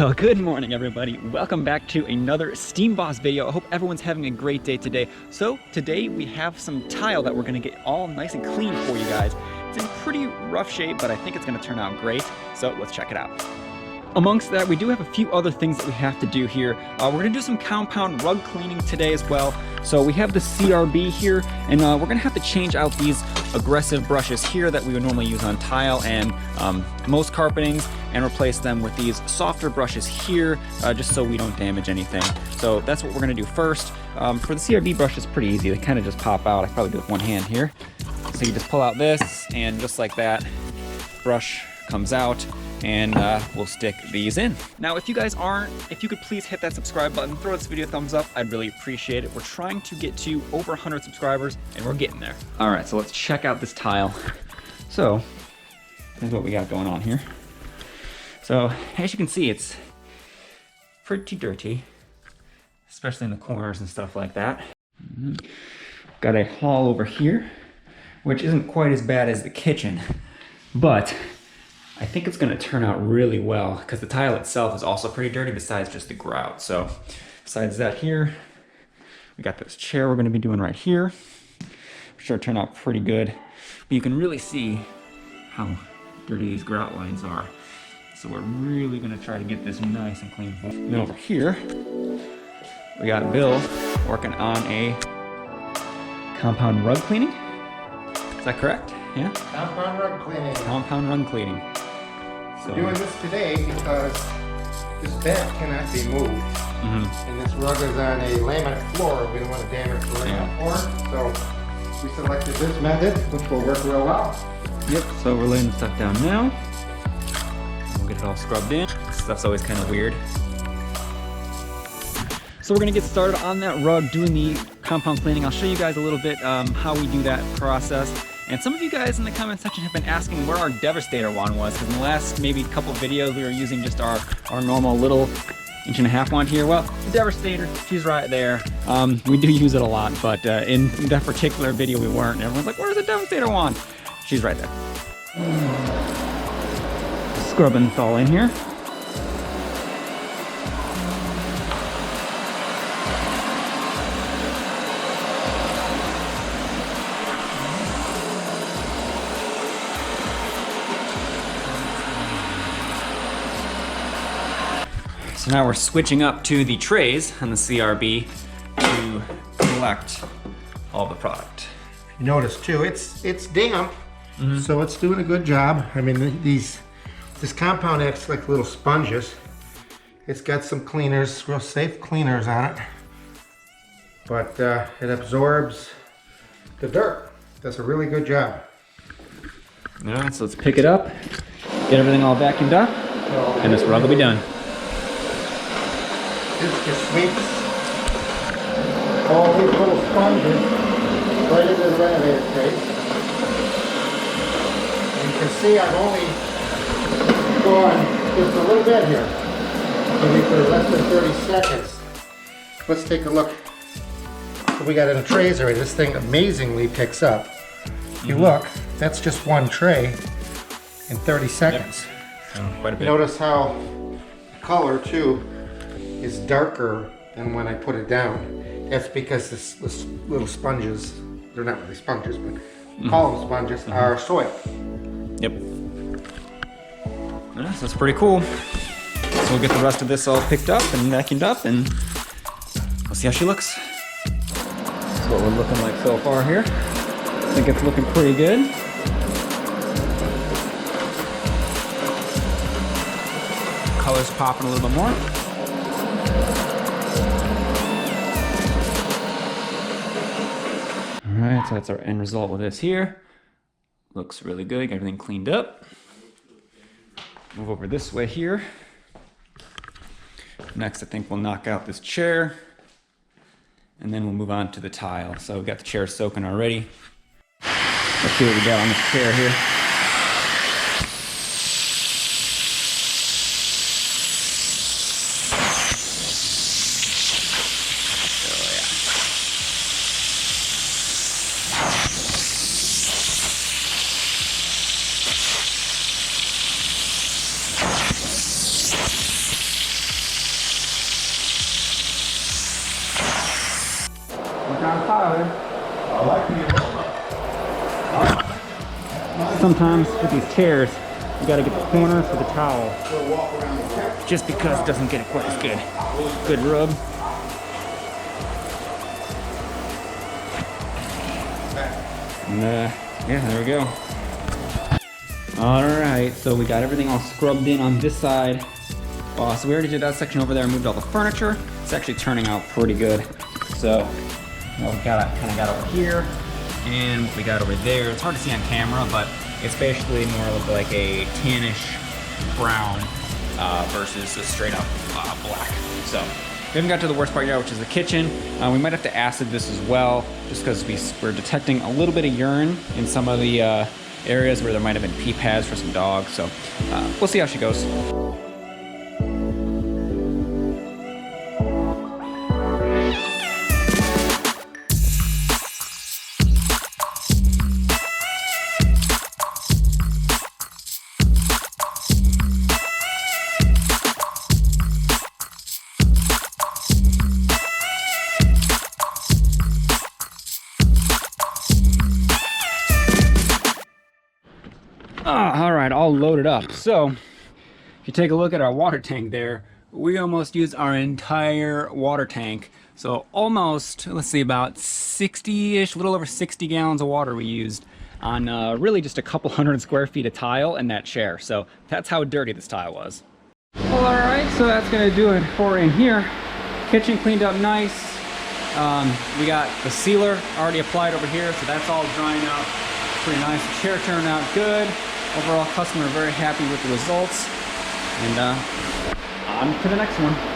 Well, good morning everybody. Welcome back to another Steam Boss video. I hope everyone's having a great day today. So today we have some tile that we're gonna get all nice and clean for you guys. It's in pretty rough shape, but I think it's gonna turn out great. So let's check it out. Amongst that, we do have a few other things that we have to do here. We're gonna do some compound rug cleaning today as well. So we have the CRB here, and we're gonna have to change out these aggressive brushes here that we would normally use on tile and most carpetings, and replace them with these softer brushes here, just so we don't damage anything. So that's what we're gonna do first. For the CRB brush, it's pretty easy. They kind of just pop out. I can probably do it with one hand here. So you just pull out this, and just like that, brush comes out, and we'll stick these in. Now, if you guys aren't, if you could please hit that subscribe button, throw this video a thumbs up, I'd really appreciate it. We're trying to get to over 100 subscribers, and we're getting there. All right, so let's check out this tile. So, here's what we got going on here. So, as you can see, it's pretty dirty, especially in the corners and stuff like that. Got a hall over here, which isn't quite as bad as the kitchen, but I think it's gonna turn out really well because the tile itself is also pretty dirty besides just the grout. So besides that here, we got this chair we're gonna be doing right here. I'm sure it'll turn out pretty good. But you can really see how dirty these grout lines are. So we're really gonna try to get this nice and clean. And then over here, we got Bill working on a compound rug cleaning. Is that correct? Yeah? Compound rug cleaning. Compound rug cleaning. We're doing this today because this bed cannot be moved. And this rug is on a laminate floor. We don't want to damage the laminate floor. So we selected this method, which will work real well. Yep, so we're laying the stuff down now. We'll get it all scrubbed in. This stuff's always kind of weird. So we're gonna get started on that rug, doing the compound cleaning. I'll show you guys a little bit how we do that process. And some of you guys in the comment section have been asking where our Devastator wand was, because in the last maybe couple videos we were using just our normal little 1.5 wand here. Well, the Devastator, she's right there. We do use it a lot, but in that particular video we weren't. Everyone's like, where's the Devastator wand? She's right there. Scrubbing this all in here. So now we're switching up to the trays on the CRB to collect all the product. You notice too, it's damp, so it's doing a good job. I mean, this compound acts like little sponges. It's got some cleaners, real safe cleaners on it, but it absorbs the dirt. Does a really good job. All right, so let's pick it up, get everything all vacuumed up, and this rug will be done. This just sweeps all these little sponges right into the renovated tray. And you can see I've only gone just a little bit here, maybe for less than 30 seconds. Let's take a look what we got in the trays already. This thing amazingly picks up. If you look, that's just one tray in 30 seconds. Yep. Quite a bit. Notice how the color too is darker than when I put it down. That's because this little sponges, they're not really sponges, but call them sponges, are soil. Yep. Yeah, so that's pretty cool. So we'll get the rest of this all picked up and vacuumed up, and we'll see how she looks. That's what we're looking like so far here. I think it's looking pretty good. Color's popping a little bit more. Alright, so that's our end result with this here. Looks really good, got everything cleaned up. Move over this way here. Next, I think we'll knock out this chair, and then we'll move on to the tile. So we've got the chair soaking already. Let's see what we got on this chair here. sometimes with these chairs, you gotta get the corner for the towel, just because it doesn't get it quite as good. Good rub. And yeah, there we go. All right, so we got everything all scrubbed in on this side. So we already did that section over there, moved all the furniture. It's actually turning out pretty good. So we kind of got over here, and we got over there. It's hard to see on camera, but it's basically more of like a tannish brown versus a straight up black. So we haven't got to the worst part yet, which is the kitchen. We might have to acid this as well, just because we're detecting a little bit of urine in some of the areas where there might have been pee pads for some dogs. So we'll see how she goes. All right, all loaded up. So if you take a look at our water tank there, we almost used our entire water tank. So almost, let's see, about 60-ish, a little over 60 gallons of water we used on really just a couple hundred square feet of tile and that chair. So that's how dirty this tile was. Well, all right, so that's gonna do it for in here. Kitchen cleaned up nice. We got the sealer already applied over here, so that's all drying out pretty nice. The chair turned out good. Overall, customer very happy with the results. And on to the next one.